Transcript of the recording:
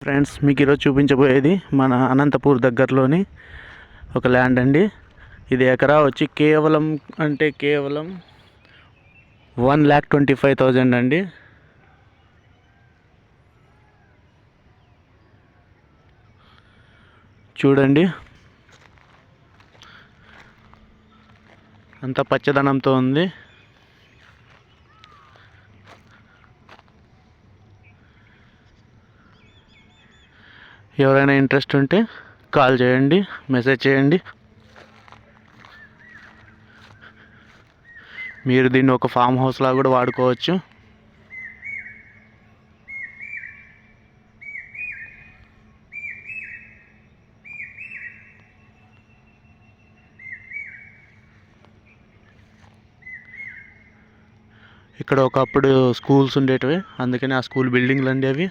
Friends, మీకు ఈరోజు చూపించబోయేది మన అనంతపూర్ దగ్గరలోని ఒక ల్యాండ్ అండి. ఇది ఎకరా వచ్చి కేవలం 1,25,000 అండి. చూడండి, అంత పచ్చదనంతో ఉంది. ఎవరైనా ఇంట్రెస్ట్ ఉంటే కాల్ చేయండి, మెసేజ్ చేయండి. మీరు దీన్ని ఒక ఫామ్ హౌస్ లాగా కూడా వాడుకోవచ్చు. ఇక్కడ ఒకప్పుడు స్కూల్స్ ఉండేటివి, అందుకని ఆ స్కూల్ బిల్డింగ్లు అండి అవి.